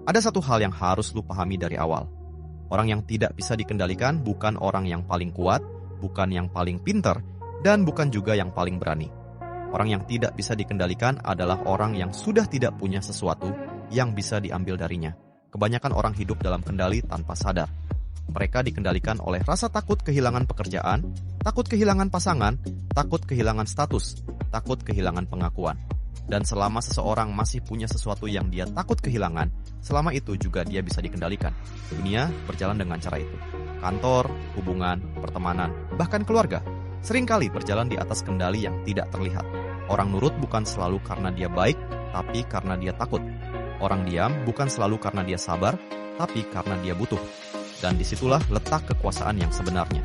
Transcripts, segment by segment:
Ada satu hal yang harus lu pahami dari awal. Orang yang tidak bisa dikendalikan bukan orang yang paling kuat, bukan yang paling pinter, dan bukan juga yang paling berani. Orang yang tidak bisa dikendalikan adalah orang yang sudah tidak punya sesuatu yang bisa diambil darinya. Kebanyakan orang hidup dalam kendali tanpa sadar. Mereka dikendalikan oleh rasa takut kehilangan pekerjaan, takut kehilangan pasangan, takut kehilangan status, takut kehilangan pengakuan. Dan selama seseorang masih punya sesuatu yang dia takut kehilangan, selama itu juga dia bisa dikendalikan. Dunia berjalan dengan cara itu. Kantor, hubungan, pertemanan, bahkan keluarga seringkali berjalan di atas kendali yang tidak terlihat. Orang nurut bukan selalu karena dia baik, tapi karena dia takut. Orang diam bukan selalu karena dia sabar, tapi karena dia butuh. Dan disitulah letak kekuasaan yang sebenarnya.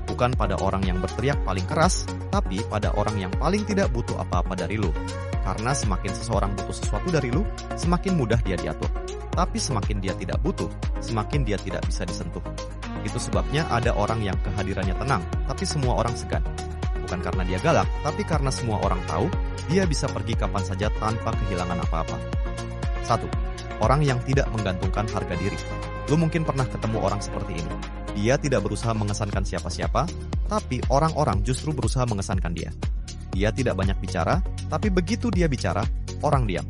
Bukan pada orang yang berteriak paling keras, tapi pada orang yang paling tidak butuh apa-apa dari lu. Karena semakin seseorang butuh sesuatu dari lu, semakin mudah dia diatur. Tapi semakin dia tidak butuh, semakin dia tidak bisa disentuh. Itu sebabnya ada orang yang kehadirannya tenang, tapi semua orang segan. Bukan karena dia galak, tapi karena semua orang tahu dia bisa pergi kapan saja tanpa kehilangan apa-apa. 1. Orang yang tidak menggantungkan harga diri. Lu mungkin pernah ketemu orang seperti ini. Dia tidak berusaha mengesankan siapa-siapa, tapi orang-orang justru berusaha mengesankan dia. Dia tidak banyak bicara, tapi begitu dia bicara, orang diam.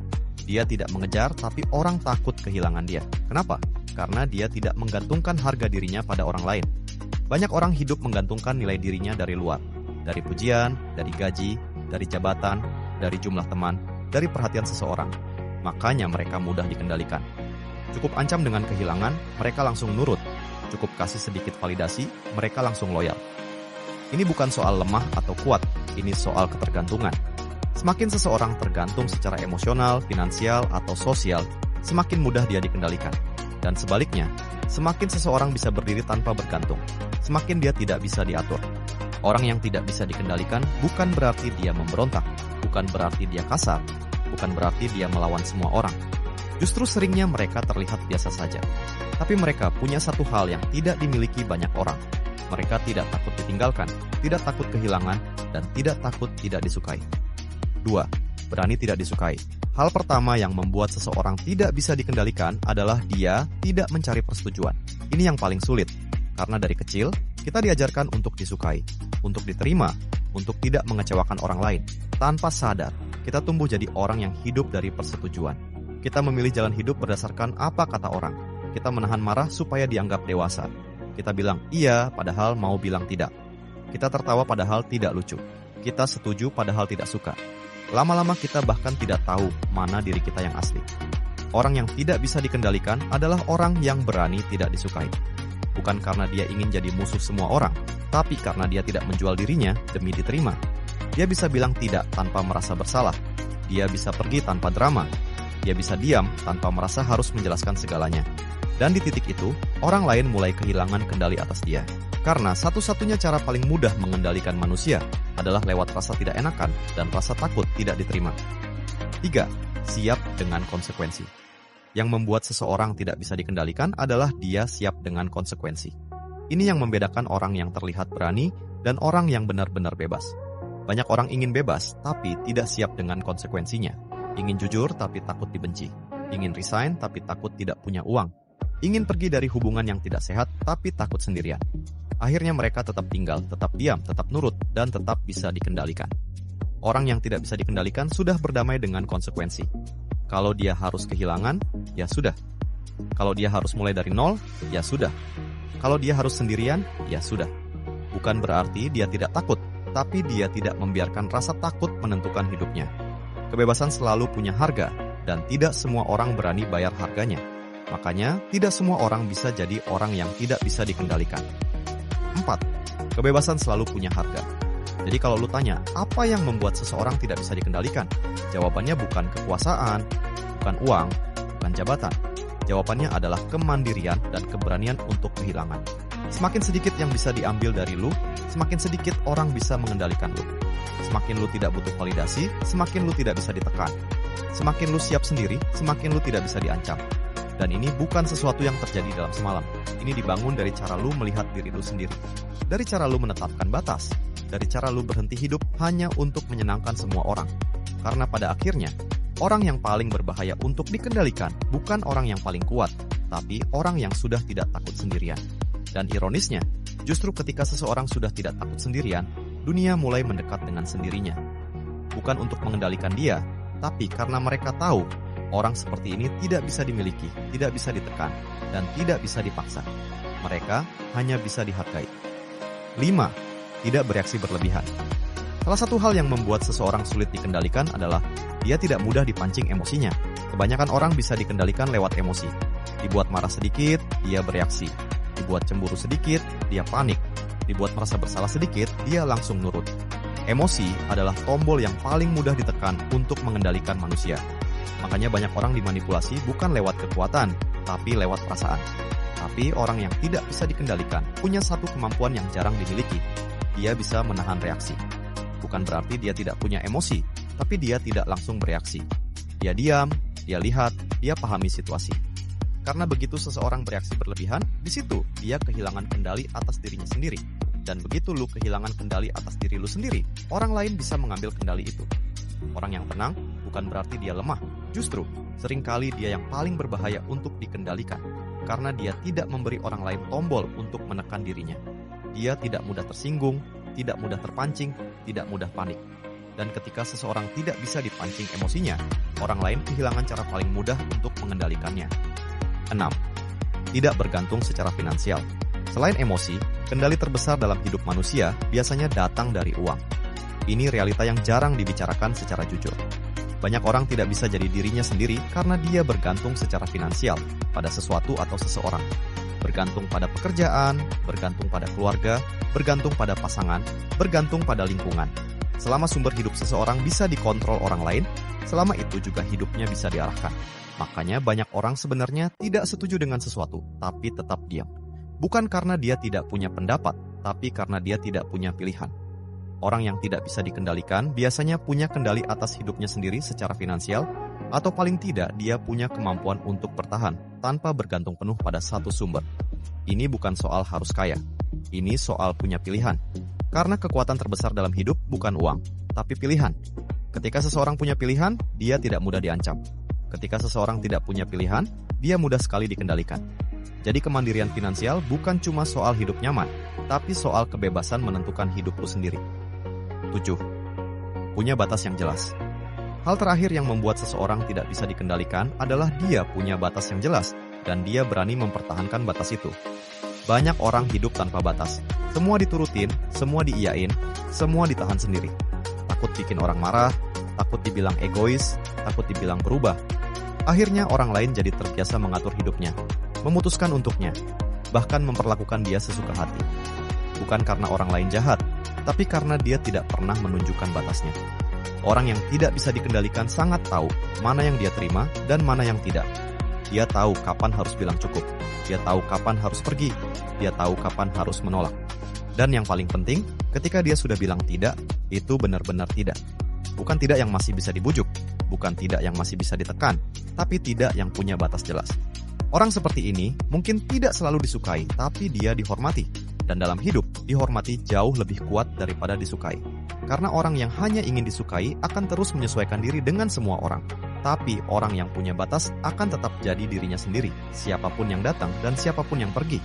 Dia tidak mengejar, tapi orang takut kehilangan dia. Kenapa? Karena dia tidak menggantungkan harga dirinya pada orang lain. Banyak orang hidup menggantungkan nilai dirinya dari luar. Dari pujian, dari gaji, dari jabatan, dari jumlah teman, dari perhatian seseorang. Makanya mereka mudah dikendalikan. Cukup ancam dengan kehilangan, mereka langsung nurut. Cukup kasih sedikit validasi, mereka langsung loyal. Ini bukan soal lemah atau kuat, ini soal ketergantungan. Semakin seseorang tergantung secara emosional, finansial, atau sosial, semakin mudah dia dikendalikan. Dan sebaliknya, semakin seseorang bisa berdiri tanpa bergantung, semakin dia tidak bisa diatur. Orang yang tidak bisa dikendalikan bukan berarti dia memberontak, bukan berarti dia kasar, bukan berarti dia melawan semua orang. Justru seringnya mereka terlihat biasa saja. Tapi mereka punya satu hal yang tidak dimiliki banyak orang. Mereka tidak takut ditinggalkan, tidak takut kehilangan, dan tidak takut tidak disukai. 2. Berani tidak disukai. Hal pertama yang membuat seseorang tidak bisa dikendalikan adalah dia tidak mencari persetujuan. Ini yang paling sulit, karena dari kecil kita diajarkan untuk disukai, untuk diterima, untuk tidak mengecewakan orang lain. Tanpa sadar, kita tumbuh jadi orang yang hidup dari persetujuan. Kita memilih jalan hidup berdasarkan apa kata orang. Kita menahan marah supaya dianggap dewasa. Kita bilang iya padahal mau bilang tidak. Kita tertawa padahal tidak lucu. Kita setuju padahal tidak suka. Lama-lama kita bahkan tidak tahu mana diri kita yang asli. Orang yang tidak bisa dikendalikan adalah orang yang berani tidak disukai. Bukan karena dia ingin jadi musuh semua orang, tapi karena dia tidak menjual dirinya demi diterima. Dia bisa bilang tidak tanpa merasa bersalah. Dia bisa pergi tanpa drama. Dia bisa diam tanpa merasa harus menjelaskan segalanya. Dan di titik itu, orang lain mulai kehilangan kendali atas dia. Karena satu-satunya cara paling mudah mengendalikan manusia adalah lewat rasa tidak enakan dan rasa takut tidak diterima. 3. Siap dengan konsekuensi. Yang membuat seseorang tidak bisa dikendalikan adalah dia siap dengan konsekuensi. Ini yang membedakan orang yang terlihat berani dan orang yang benar-benar bebas. Banyak orang ingin bebas, tapi tidak siap dengan konsekuensinya. Ingin jujur, tapi takut dibenci. Ingin resign, tapi takut tidak punya uang. Ingin pergi dari hubungan yang tidak sehat, tapi takut sendirian. Akhirnya mereka tetap tinggal, tetap diam, tetap nurut, dan tetap bisa dikendalikan. Orang yang tidak bisa dikendalikan sudah berdamai dengan konsekuensi. Kalau dia harus kehilangan, ya sudah. Kalau dia harus mulai dari nol, ya sudah. Kalau dia harus sendirian, ya sudah. Bukan berarti dia tidak takut, tapi dia tidak membiarkan rasa takut menentukan hidupnya. Kebebasan selalu punya harga, dan tidak semua orang berani bayar harganya. Makanya, tidak semua orang bisa jadi orang yang tidak bisa dikendalikan. 4. Kebebasan selalu punya harga. Jadi kalau lu tanya, apa yang membuat seseorang tidak bisa dikendalikan? Jawabannya bukan kekuasaan, bukan uang, bukan jabatan. Jawabannya adalah kemandirian dan keberanian untuk kehilangan. Semakin sedikit yang bisa diambil dari lu, semakin sedikit orang bisa mengendalikan lu. Semakin lu tidak butuh validasi, semakin lu tidak bisa ditekan. Semakin lu siap sendiri, semakin lu tidak bisa diancam. Dan ini bukan sesuatu yang terjadi dalam semalam. Ini dibangun dari cara lu melihat diri lu sendiri. Dari cara lu menetapkan batas. Dari cara lu berhenti hidup hanya untuk menyenangkan semua orang. Karena pada akhirnya, Orang yang paling berbahaya untuk dikendalikan bukan orang yang paling kuat, tapi orang yang sudah tidak takut sendirian. Dan ironisnya, justru ketika seseorang sudah tidak takut sendirian, dunia mulai mendekat dengan sendirinya. Bukan untuk mengendalikan dia, tapi karena mereka tahu orang seperti ini tidak bisa dimiliki, tidak bisa ditekan, dan tidak bisa dipaksa. Mereka hanya bisa dihargai. 5. Tidak bereaksi berlebihan. Salah satu hal yang membuat seseorang sulit dikendalikan adalah dia tidak mudah dipancing emosinya. Kebanyakan orang bisa dikendalikan lewat emosi. Dibuat marah sedikit, dia bereaksi. Dibuat cemburu sedikit, dia panik. Dibuat merasa bersalah sedikit, dia langsung nurut. Emosi adalah tombol yang paling mudah ditekan untuk mengendalikan manusia. Makanya banyak orang dimanipulasi bukan lewat kekuatan, tapi lewat perasaan. Tapi orang yang tidak bisa dikendalikan punya satu kemampuan yang jarang dimiliki. Dia bisa menahan reaksi. Bukan berarti dia tidak punya emosi, tapi dia tidak langsung bereaksi. Dia diam, dia lihat, dia pahami situasi. Karena begitu seseorang bereaksi berlebihan, di situ dia kehilangan kendali atas dirinya sendiri. Dan begitu lu kehilangan kendali atas diri lu sendiri, orang lain bisa mengambil kendali itu. Orang yang tenang bukan berarti dia lemah. Justru, seringkali dia yang paling berbahaya untuk dikendalikan. Karena dia tidak memberi orang lain tombol untuk menekan dirinya. Dia tidak mudah tersinggung, tidak mudah terpancing, tidak mudah panik. Dan ketika seseorang tidak bisa dipancing emosinya, orang lain kehilangan cara paling mudah untuk mengendalikannya. 6. Tidak bergantung secara finansial. Selain emosi, kendali terbesar dalam hidup manusia biasanya datang dari uang. Ini realita yang jarang dibicarakan secara jujur. Banyak orang tidak bisa jadi dirinya sendiri karena dia bergantung secara finansial pada sesuatu atau seseorang. Bergantung pada pekerjaan, bergantung pada keluarga, bergantung pada pasangan, bergantung pada lingkungan. Selama sumber hidup seseorang bisa dikontrol orang lain, selama itu juga hidupnya bisa diarahkan. Makanya banyak orang sebenarnya tidak setuju dengan sesuatu, tapi tetap diam. Bukan karena dia tidak punya pendapat, tapi karena dia tidak punya pilihan. Orang yang tidak bisa dikendalikan biasanya punya kendali atas hidupnya sendiri secara finansial, atau paling tidak dia punya kemampuan untuk bertahan tanpa bergantung penuh pada satu sumber. Ini bukan soal harus kaya, ini soal punya pilihan. Karena kekuatan terbesar dalam hidup bukan uang, tapi pilihan. Ketika seseorang punya pilihan, dia tidak mudah diancam. Ketika seseorang tidak punya pilihan, dia mudah sekali dikendalikan. Jadi kemandirian finansial bukan cuma soal hidup nyaman, tapi soal kebebasan menentukan hidup lu sendiri. 7. Punya batas yang jelas. Hal terakhir yang membuat seseorang tidak bisa dikendalikan adalah dia punya batas yang jelas dan dia berani mempertahankan batas itu. Banyak orang hidup tanpa batas. Semua diturutin, semua diiyain, semua ditahan sendiri. Takut bikin orang marah, takut dibilang egois, takut dibilang berubah. Akhirnya orang lain jadi terbiasa mengatur hidupnya, memutuskan untuknya, bahkan memperlakukan dia sesuka hati. Bukan karena orang lain jahat, tapi karena dia tidak pernah menunjukkan batasnya. Orang yang tidak bisa dikendalikan sangat tahu mana yang dia terima dan mana yang tidak. Dia tahu kapan harus bilang cukup. Dia tahu kapan harus pergi. Dia tahu kapan harus menolak. Dan yang paling penting, ketika dia sudah bilang tidak, itu benar-benar tidak. Bukan tidak yang masih bisa dibujuk, bukan tidak yang masih bisa ditekan, tapi tidak yang punya batas jelas. Orang seperti ini mungkin tidak selalu disukai, tapi dia dihormati. Dan dalam hidup, dihormati jauh lebih kuat daripada disukai. Karena orang yang hanya ingin disukai akan terus menyesuaikan diri dengan semua orang. Tapi orang yang punya batas akan tetap jadi dirinya sendiri, siapapun yang datang dan siapapun yang pergi.